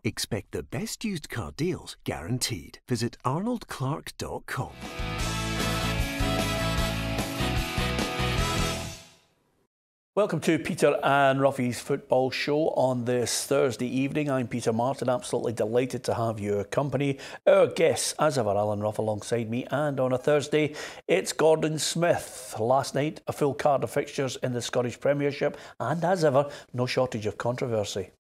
Expect the best used car deals guaranteed. Visit arnoldclark.com. Welcome to Peter and Roughie's football show on this Thursday evening. I'm Peter Martin, absolutely delighted to have your company. Our guests, as ever, Alan Rough alongside me, and on a Thursday, it's Gordon Smith. Last night, a full card of fixtures in the Scottish Premiership, and as ever, no shortage of controversy.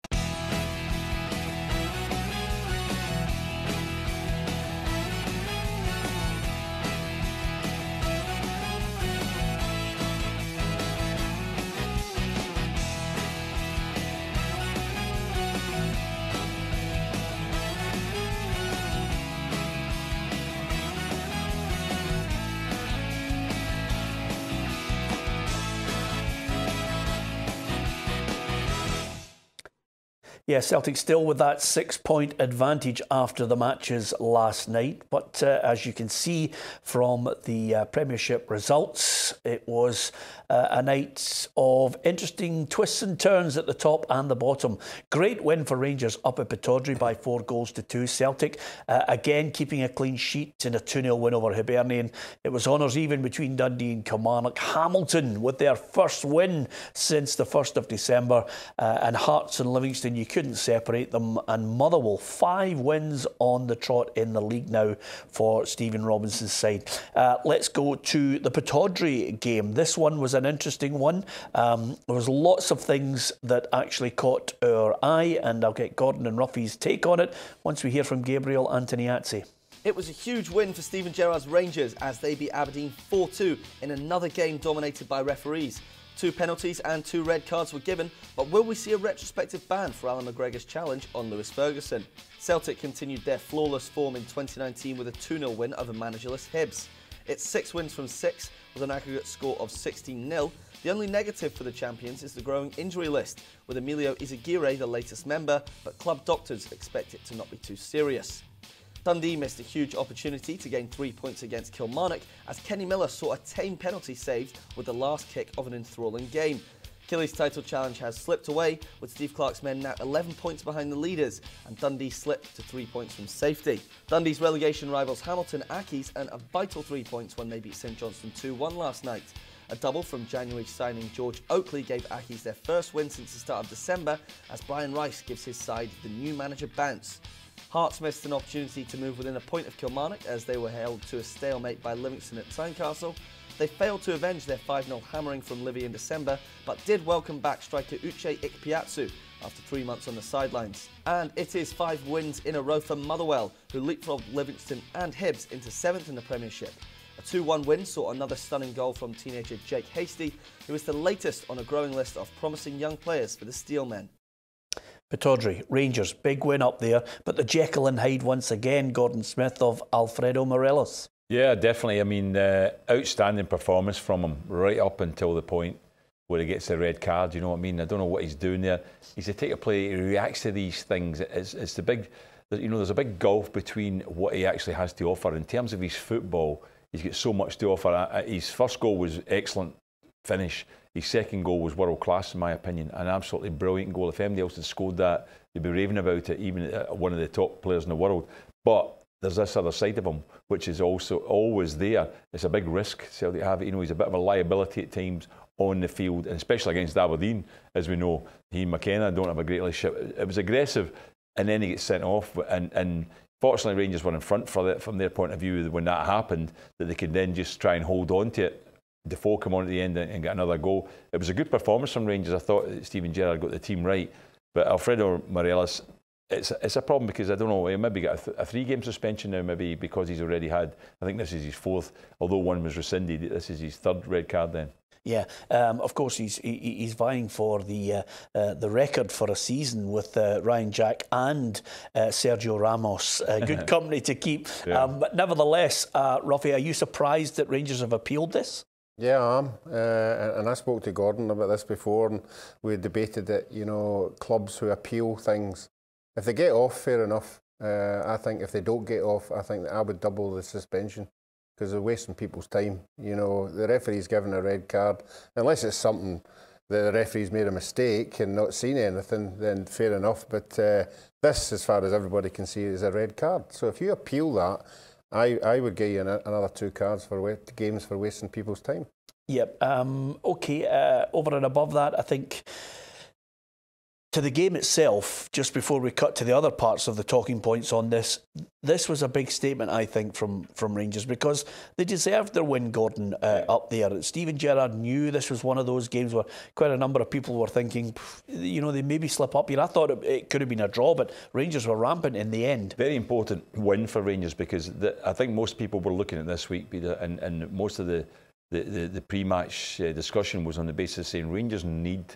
Yeah, Celtic still with that 6-point advantage after the matches last night. But as you can see from the Premiership results, it was a night of interesting twists and turns at the top and the bottom. Great win for Rangers up at Pittodrie by 4-2. Celtic, again, keeping a clean sheet in a 2-0 win over Hibernian. It was honours even between Dundee and Kilmarnock. Hamilton with their first win since the 1st of December. And Hearts and Livingston, you couldn't separate them, and Motherwell 5 wins on the trot in the league now for Stephen Robinson's side. Let's go to the Pittodrie game. This one was an interesting one. There was lots of things that actually caught our eye, and I'll get Gordon and Ruffy's take on it once we hear from Gabriel Antoniazzi. It was a huge win for Stephen Gerrard's Rangers as they beat Aberdeen 4-2 in another game dominated by referees. 2 penalties and 2 red cards were given, but will we see a retrospective ban for Alan McGregor's challenge on Lewis Ferguson? Celtic continued their flawless form in 2019 with a 2-0 win over managerless Hibs. It's 6 wins from 6 with an aggregate score of 16-0. The only negative for the champions is the growing injury list, with Emilio Izagirre the latest member, but club doctors expect it to not be too serious. Dundee missed a huge opportunity to gain 3 points against Kilmarnock as Kenny Miller saw a tame penalty saved with the last kick of an enthralling game. Killie's title challenge has slipped away, with Steve Clarke's men now 11 points behind the leaders, and Dundee slipped to 3 points from safety. Dundee's relegation rivals Hamilton Accies earned a vital 3 points when they beat St Johnstone 2-1 last night. A double from January signing George Oakley gave Accies their first win since the start of December, as Brian Rice gives his side the new manager bounce. Hearts missed an opportunity to move within a point of Kilmarnock as they were held to a stalemate by Livingston at Tynecastle. They failed to avenge their 5-0 hammering from Livy in December, but did welcome back striker Uche Ikpeazu after 3 months on the sidelines. And it is 5 wins in a row for Motherwell, who leapfrogged Livingston and Hibs into 7th in the Premiership. A 2-1 win saw another stunning goal from teenager Jake Hastie, who is the latest on a growing list of promising young players for the Steelmen. Pittodrie, Rangers, big win up there, but the Jekyll and Hyde once again, Gordon Smith, of Alfredo Morelos. Yeah, definitely. I mean, outstanding performance from him right up until the point where he gets a red card, you know what I mean? I don't know what he's doing there. He's a take of play, he reacts to these things. It's the big, you know, there's a big gulf between what he actually has to offer. In terms of his football, he's got so much to offer. His first goal was excellent finish. His second goal was world class, in my opinion, an absolutely brilliant goal. If anybody else had scored that, they'd be raving about it, even one of the top players in the world. But there's this other side of him, which is also always there. It's a big risk Celtic have it. You know, he's a bit of a liability at times on the field, and especially against Aberdeen, as we know. He and McKenna don't have a great relationship. It was aggressive, and then he gets sent off. And fortunately, Rangers were in front for that, from their point of view, when that happened, that they could then just try and hold on to it. Defoe come on at the end and get another goal. It was a good performance from Rangers. I thought Stephen Gerrard got the team right. But Alfredo Morelos, it's a problem because I don't know, he maybe got a 3-game suspension now, maybe because he's already had, I think this is his 4th, although one was rescinded, this is his 3rd red card then. Yeah, of course he's vying for the record for a season with Ryan Jack and Sergio Ramos. Good company to keep. Yeah. But nevertheless, Roughie, are you surprised that Rangers have appealed this? Yeah, I am. And I spoke to Gordon about this before, and we debated that, you know, clubs who appeal things, if they get off, fair enough. I think if they don't get off, I think that I would double the suspension because they're wasting people's time. You know, the referee's given a red card, unless it's something the referee's made a mistake and not seen anything, then fair enough. But this, as far as everybody can see, is a red card. So if you appeal that, I would give you another 2 cards for games for wasting people's time. Yep. Okay. Over and above that, I think to the game itself, just before we cut to the other parts of the talking points on this, this was a big statement, I think, from Rangers, because they deserved their win, Gordon, up there. Steven Gerrard knew this was one of those games where quite a number of people were thinking, you know, they maybe slip up here. I thought it could have been a draw, but Rangers were rampant in the end. Very important win for Rangers, because I think most people were looking at this week, Peter, and most of the pre-match discussion was on the basis saying Rangers need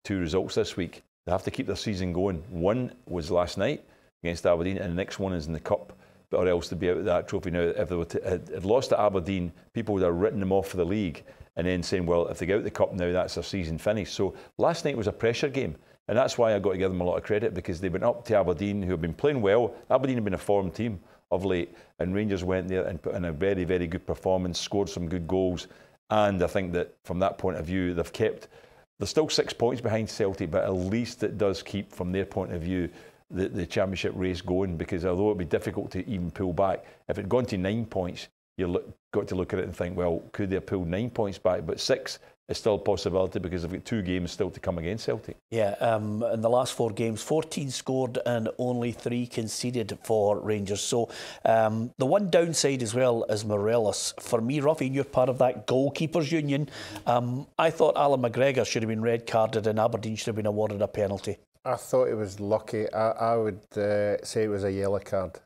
2 results this week. They have to keep their season going. One was last night against Aberdeen, and the next one is in the Cup, or else to be out of that trophy. Now, if they had lost to Aberdeen, people would have written them off for the league, and then saying, well, if they get out the Cup now, that's their season finished. So last night was a pressure game, and that's why I got to give them a lot of credit, because they went up to Aberdeen, who have been playing well. Aberdeen have been a form team of late, and Rangers went there and put in a very, very good performance, scored some good goals, and I think that from that point of view, they're still 6 points behind Celtic, but at least it does keep, from their point of view, the championship race going, because although it would be difficult to even pull back, if it had gone to 9 points, you've got to look at it and think, well, could they have pulled 9 points back? But 6 is still a possibility, because they've got 2 games still to come against Celtic. Yeah, in the last 4 games, 14 scored and only 3 conceded for Rangers. So the one downside as well is Morelos. For me, Roughie, you're part of that goalkeepers union. I thought Alan McGregor should have been red carded and Aberdeen should have been awarded a penalty. I thought it was lucky. I would say it was a yellow card,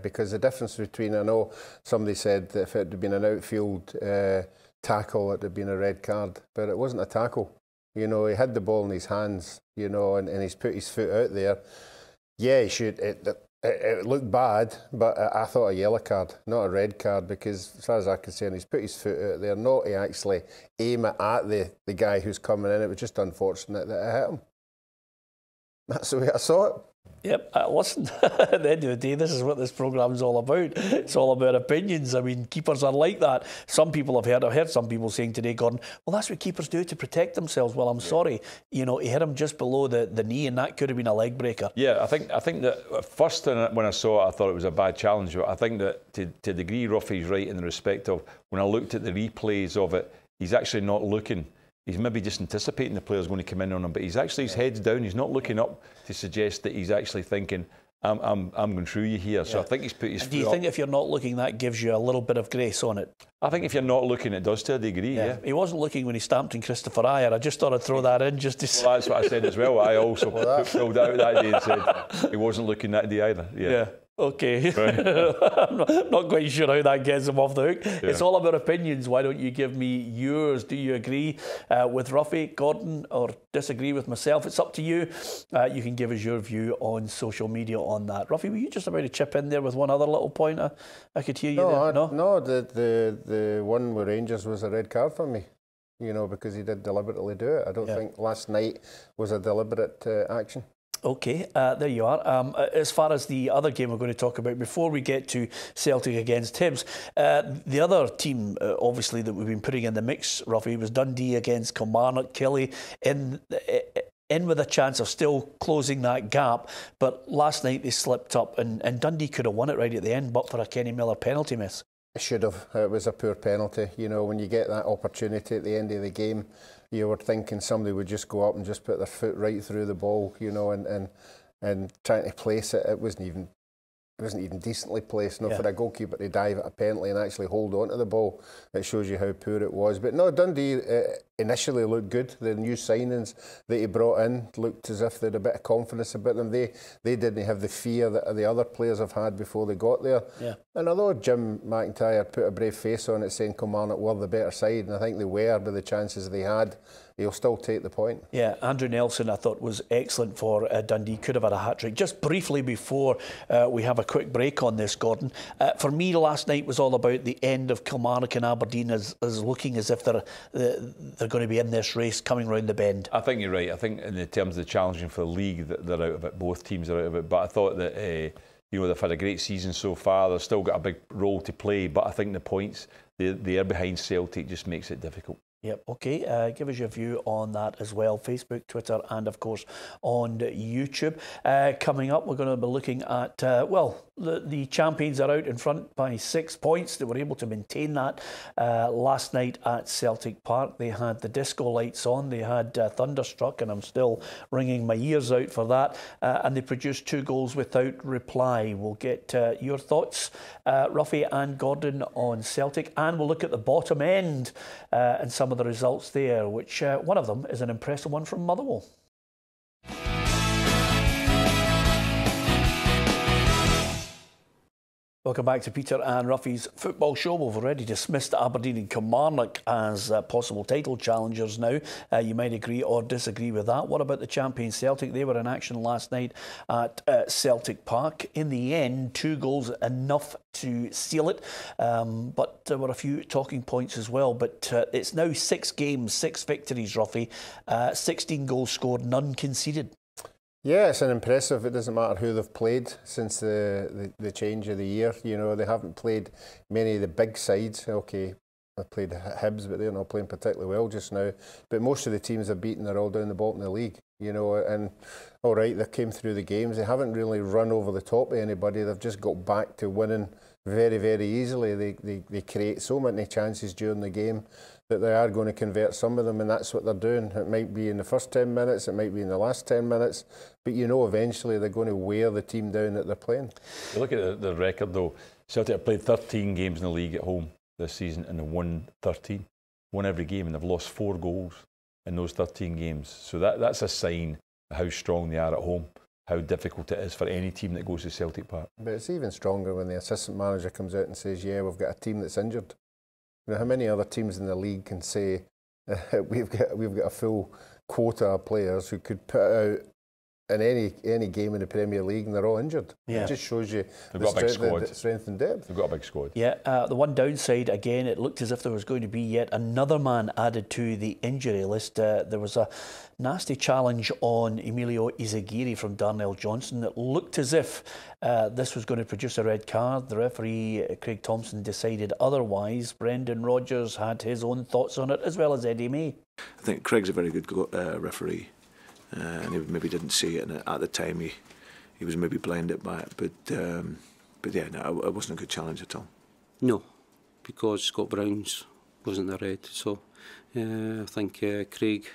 because the difference between, I know somebody said that if it had been an outfield tackle, it would have been a red card, but it wasn't a tackle. You know, he had the ball in his hands, you know, and he's put his foot out there. Yeah, he should. It looked bad, but I thought a yellow card, not a red card, because as far as I can see, he's put his foot out there, not to actually aim it at the guy who's coming in. It was just unfortunate that it hit him. That's the way I saw it. Yep, listen, at the end of the day, this is what this programme's all about. It's all about opinions. I mean, keepers are like that. Some people I've heard some people saying today, Gordon, well, that's what keepers do to protect themselves. Well, I'm sorry, you know, he hit him just below the knee, and that could have been a leg breaker. Yeah, I think that first when I saw it, I thought it was a bad challenge. But I think that to a degree, Roughie's right in the respect of, when I looked at the replays of it, he's actually not looking. He's maybe just anticipating the player's going to come in on him, but he's actually, his head's down. He's not looking up to suggest that he's actually thinking, I'm going through you here. So I think he's put his foot up. Do you think if you're not looking, that gives you a little bit of grace on it? I think if you're not looking, it does to a degree, yeah. He wasn't looking when he stamped in Christopher Ayer. I just thought I'd throw that in just to... Well, that's what I said as well. I also pulled out that day and said he wasn't looking that day either. Yeah. Okay. Right. I'm not quite sure how that gets him off the hook. Yeah. It's all about opinions. Why don't you give me yours? Do you agree with Roughie, Gordon, or disagree with myself? It's up to you. You can give us your view on social media on that. Roughie, were you just about to chip in there with one other little point? I could hear you there. No, the one with Rangers was a red card for me. You know, because he did deliberately do it. I don't think last night was a deliberate action. Okay, there you are. As far as the other game we're going to talk about, before we get to Celtic against Hibs, the other team, obviously, that we've been putting in the mix, Roughie, was Dundee against Kilmarnock. Killie in with a chance of still closing that gap, but last night they slipped up, and Dundee could have won it right at the end, but for a Kenny Miller penalty miss. It should have. It was a poor penalty. You know, when you get that opportunity at the end of the game, you were thinking somebody would just go up and just put their foot right through the ball, you know, and trying to place it. It wasn't even decently placed. No, for a goalkeeper to dive at a penalty and actually hold on to the ball, it shows you how poor it was. But no, Dundee initially looked good. The new signings that he brought in looked as if they had a bit of confidence about them. They didn't have the fear that the other players have had before they got there. Yeah. And although Jim McIntyre put a brave face on it, saying Kilmarnock were the better side, and I think they were by the chances they had, he'll still take the point. Yeah, Andrew Nelson, I thought, was excellent for Dundee. Could have had a hat-trick. Just briefly before we have a quick break on this, Gordon, for me last night was all about the end of Kilmarnock and Aberdeen as looking as if they're going to be in this race coming round the bend. I think you're right. I think in the terms of the challenging for the league, that they're out of it. Both teams are out of it. But I thought that you know, they've had a great season so far. They've still got a big role to play. But I think the points they're behind Celtic just makes it difficult. Yep, okay. Give us your view on that as well. Facebook, Twitter, and of course on YouTube. Coming up, we're going to be looking at, the champions are out in front by 6 points. They were able to maintain that last night at Celtic Park. They had the disco lights on. They had Thunderstruck, and I'm still ringing my ears out for that. And they produced 2 goals without reply. We'll get your thoughts, Roughie and Gordon, on Celtic. And we'll look at the bottom end and some of the results there, which one of them is an impressive one from Motherwell. Welcome back to Peter and Roughie's Football Show. We've already dismissed Aberdeen and Kilmarnock as possible title challengers now. You might agree or disagree with that. What about the champion Celtic? They were in action last night at Celtic Park. In the end, 2 goals enough to seal it. But there were a few talking points as well. But it's now 6 games, 6 victories, Roughie. 16 goals scored, none conceded. Yeah, it's an impressive. It doesn't matter who they've played since the change of the year. You know, they haven't played many of the big sides. Okay, they've played Hibs, but they're not playing particularly well just now. But most of the teams they've beaten are all down the bottom of the league. You know, and all right, they came through the games. They haven't really run over the top of anybody. They've just got back to winning very, very easily. They create so many chances during the game that they are going to convert some of them, and that's what they're doing. It might be in the first 10 minutes, it might be in the last 10 minutes, but you know eventually they're going to wear the team down that they're playing. You look at the record though, Celtic have played 13 games in the league at home this season and they've won 13. Won every game, and they've lost 4 goals in those 13 games. So that's a sign of how strong they are at home, how difficult it is for any team that goes to Celtic Park. But it's even stronger when the assistant manager comes out and says, yeah, we've got a team that's injured. You know, how many other teams in the league can say we've got a full quota of players who could put out in any game in the Premier League and they're all injured? Yeah. It just shows you the strength and depth. They've got a big squad. Yeah, the one downside, again, it looked as if there was going to be yet another man added to the injury list. There was a nasty challenge on Emilio Izagiri from Darnell Johnson. It looked as if this was going to produce a red card. The referee, Craig Thompson, decided otherwise. Brendan Rodgers had his own thoughts on it, as well as Eddie May. I think Craig's a very good referee. And he maybe didn't see it, and at the time he was maybe blinded by it. But yeah, no, it wasn't a good challenge at all. No, because Scott Brown's wasn't a red. So I think Craig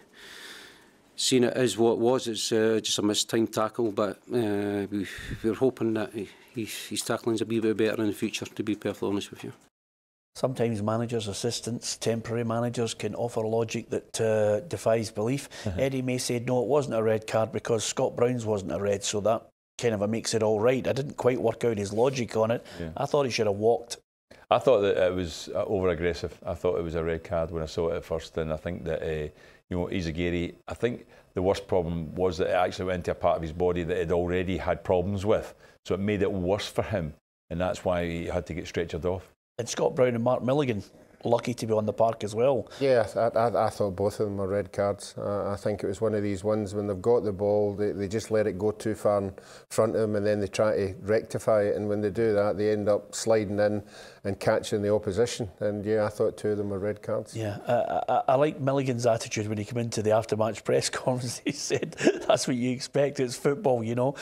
seen it as what it was. It's just a mistimed tackle, but we're hoping that his tackling's a wee bit better in the future, to be perfectly honest with you. Sometimes managers, assistants, temporary managers can offer logic that defies belief. Eddie May said, no, it wasn't a red card because Scott Brown's wasn't a red, so that kind of makes it all right. I didn't quite work out his logic on it. Yeah. I thought he should have walked. I thought that it was over-aggressive. I thought it was a red card when I saw it at first, and I think that, Izagiri, I think the worst problem was that it actually went into a part of his body that he'd already had problems with, so it made it worse for him, and that's why he had to get stretchered off. And Scott Brown and Mark Milligan, lucky to be on the park as well. Yeah, I thought both of them were red cards. I think it was one of these ones when they've got the ball, they just let it go too far in front of them and then they try to rectify it, and when they do that they end up sliding in and catching the opposition. And yeah, I thought 2 of them were red cards. Yeah, I like Milligan's attitude when he came into the after-match press conference. He said, that's what you expect, it's football, you know.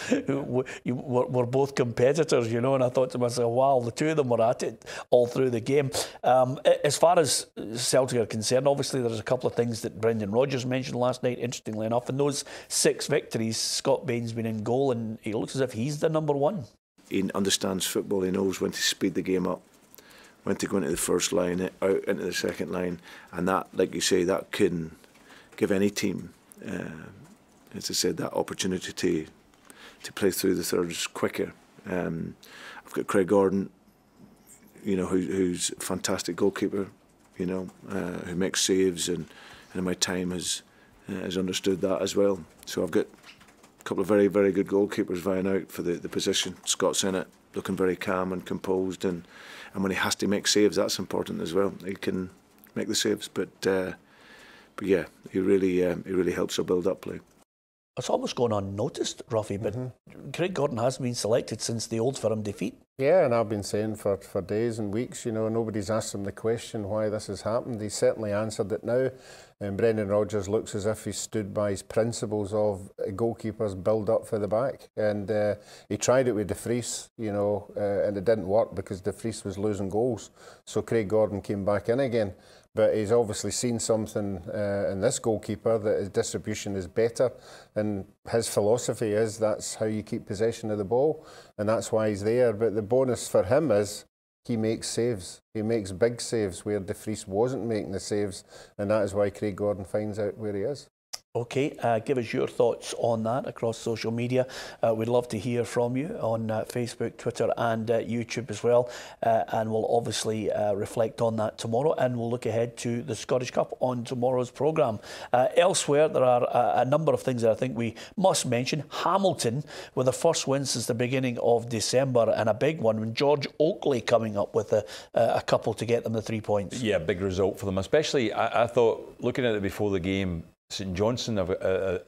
We're both competitors, you know, and I thought to myself, wow, the 2 of them were at it all through the game. As far as Celtic are concerned, obviously there's a couple of things that Brendan Rodgers mentioned last night, interestingly enough. In those 6 victories, Scott Bain's been in goal and he looks as if he's the number 1. He understands football, he knows when to speed the game up, when to go into the first line, out into the second line, and that, like you say, that can give any team, as I said, that opportunity to play through the thirds quicker. I've got Craig Gordon, you know, who's a fantastic goalkeeper, you know, who makes saves, and in my time has understood that as well. So I've got a couple of very, very good goalkeepers vying out for the position. Scott's in it, looking very calm and composed, and when he has to make saves, that's important as well. He can make the saves, but yeah, he really helps our build-up play. it's almost gone unnoticed, Roughie, but Craig Gordon has been selected since the Old Firm defeat. Yeah, and I've been saying for days and weeks, nobody's asked him the question why this has happened. He's certainly answered it now. And Brendan Rodgers looks as if he stood by his principles of goalkeepers build up for the back. And he tried it with De Vries, and it didn't work because De Vries was losing goals. So Craig Gordon came back in again. But he's obviously seen something in this goalkeeper that his distribution is better, and his philosophy is that's how you keep possession of the ball, and that's why he's there. But the bonus for him is he makes saves. He makes big saves where De Vries wasn't making the saves, and that is why Craig Gordon finds out where he is. Okay, give us your thoughts on that across social media. We'd love to hear from you on Facebook, Twitter and YouTube as well. And we'll obviously reflect on that tomorrow, and we'll look ahead to the Scottish Cup on tomorrow's programme. Elsewhere, there are a number of things that I think we must mention. Hamilton with the first win since the beginning of December, and a big one when George Oakley coming up with a couple to get them the 3 points. Yeah, big result for them. Especially, I thought, looking at it before the game, St Johnstone,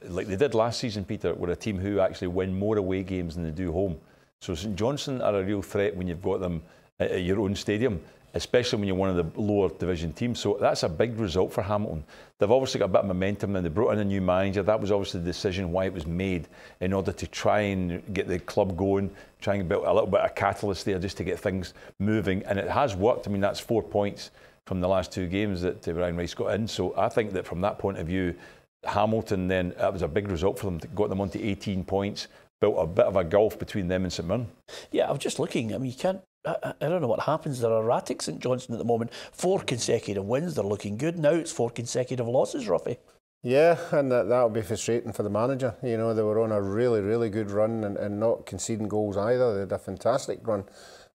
like they did last season, Peter, were a team who actually win more away games than they do home. So St Johnstone are a real threat when you've got them at your own stadium, especially when you're one of the lower division teams. So that's a big result for Hamilton. They've obviously got a bit of momentum, and they brought in a new manager. That was obviously the decision why it was made, in order to try and get the club going, try and build a little bit of catalyst there just to get things moving. And it has worked. I mean, that's 4 points from the last two games that Ryan Rice got in. So I think that from that point of view, Hamilton, then that was a big result for them. Got them onto 18 points, built a bit of a gulf between them and St Mirren. Yeah, I was just looking. I mean, you can't. I don't know what happens. They're erratic, St Johnstone, at the moment. 4 consecutive wins. They're looking good. Now it's 4 consecutive losses, Roughie. Yeah, and that'll be frustrating for the manager. They were on a really, really good run and not conceding goals either. They had a fantastic run.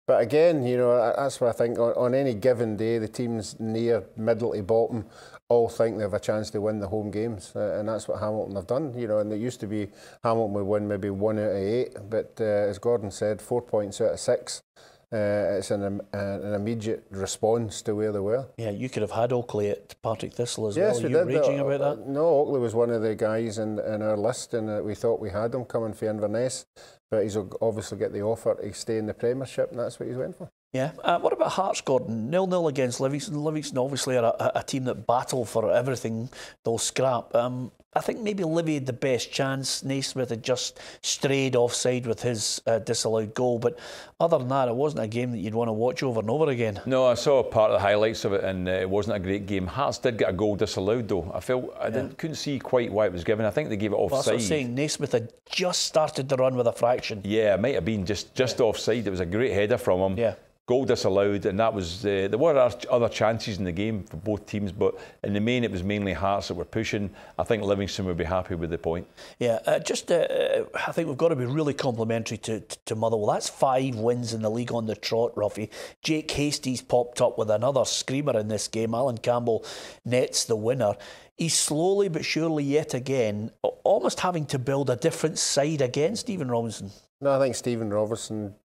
But again, that's what I think. On any given day, the teams near middle to bottom all think they have a chance to win the home games, and that's what Hamilton have done. And it used to be Hamilton would win maybe 1 out of 8, but as Gordon said, 4 points out of 6. It's an immediate response to where they were. Yeah, you could have had Oakley at Partick Thistle as well. Yes, we did. Raging about that? No, Oakley was one of the guys in our list, and we thought we had him coming for Inverness, but he's obviously got the offer to stay in the Premiership, and that's what he's went for. Yeah. What about Hearts, Gordon? 0-0 against Livingston. Livingston obviously are a team that battle for everything. They'll scrap. I think maybe Livy had the best chance. Naismith had just strayed offside with his disallowed goal. But other than that, it wasn't a game that you'd want to watch over and over again. No, I saw part of the highlights of it, and it wasn't a great game. Hearts did get a goal disallowed, though. I felt couldn't see quite why it was given. I think they gave it offside. Well, that's what I was saying. Naismith had just started the run with a fraction. Yeah, it might have been just offside. It was a great header from him. Yeah. Goal disallowed, and that was there were other chances in the game for both teams, but in the main it was mainly Hearts that were pushing. I think Livingston would be happy with the point. Yeah, I think we've got to be really complimentary to Motherwell. That's 5 wins in the league on the trot, Roughie. Jake Hastie's popped up with another screamer in this game. Alan Campbell nets the winner. He's slowly but surely yet again almost having to build a different side again, Stephen Robinson. No, I think Stephen Robinson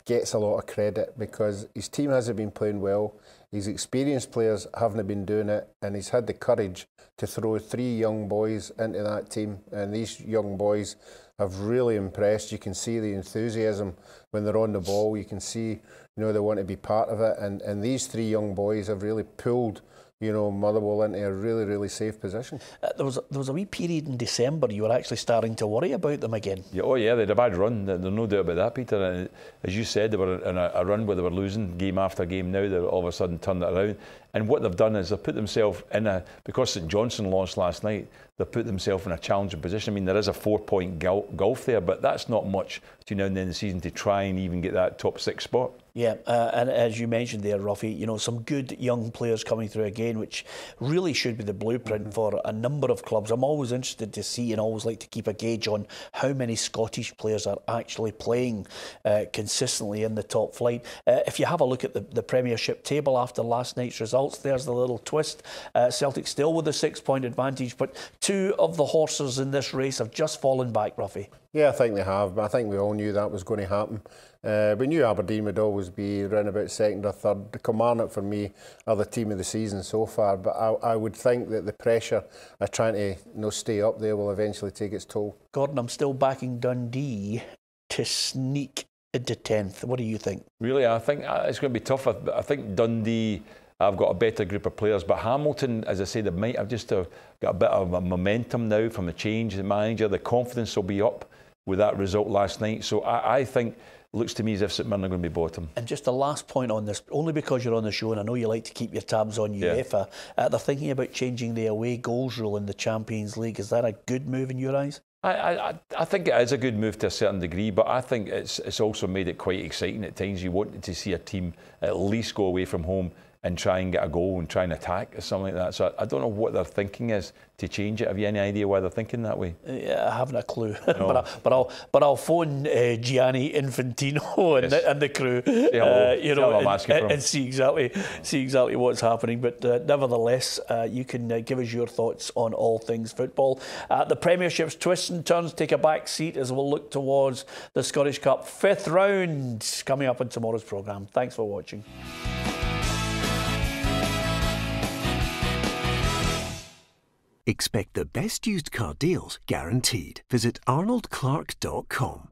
gets a lot of credit because his team hasn't been playing well. His experienced players haven't been doing it, and he's had the courage to throw 3 young boys into that team, and these young boys have really impressed. You can see the enthusiasm when they're on the ball. You can see they want to be part of it, and these 3 young boys have really pulled Motherwell into a really, really safe position. There was a wee period in December you were actually starting to worry about them again. Yeah, oh yeah, they had a bad run. There's no doubt about that, Peter. And as you said, they were in a run where they were losing game after game. Now they're all of a sudden turned it around. And what they've done is they've put themselves because St Johnstone lost last night, they've put themselves in a challenging position. I mean, there is a 4-point gulf there, but that's not much between now and the end of the season to try and even get that top 6 spot. Yeah, and as you mentioned there, Roughie, some good young players coming through again, which really should be the blueprint for a number of clubs. I'm always interested to see and always like to keep a gauge on how many Scottish players are actually playing consistently in the top flight. If you have a look at the Premiership table after last night's results, there's the little twist. Celtic still with a 6-point advantage, but 2 two of the horses in this race have just fallen back, Roughie. Yeah, I think they have, but I think we all knew that was going to happen. We knew Aberdeen would always be around about second or third. The Kilmarnock, for me, are the team of the season so far, but I would think that the pressure of trying to stay up there will eventually take its toll. Gordon, I'm still backing Dundee to sneak into 10th. What do you think? Really, I think it's going to be tough. I think Dundee have got a better group of players, but Hamilton, as I say, they might have just got a bit of a momentum now from the change. The manager, the confidence will be up with that result last night. So I think, looks to me as if St Mirren are going to be bottom. And just the last point on this, only because you're on the show, and I know you like to keep your tabs on UEFA, they're thinking about changing the away goals rule in the Champions League. Is that a good move in your eyes? I think it is a good move to a certain degree, but I think it's also made it quite exciting at times. You wanted to see a team at least go away from home and try and get a goal and try and attack or something like that. So I don't know what their thinking is to change it. Have you any idea why they're thinking that way? Yeah, I haven't a clue. No. but I'll phone Gianni Infantino and the crew, and see exactly what's happening. But nevertheless, you can give us your thoughts on all things football. The Premiership's twists and turns take a back seat as we'll look towards the Scottish Cup 5th round coming up on tomorrow's programme. Thanks for watching. Expect the best used car deals guaranteed. Visit arnoldclark.com.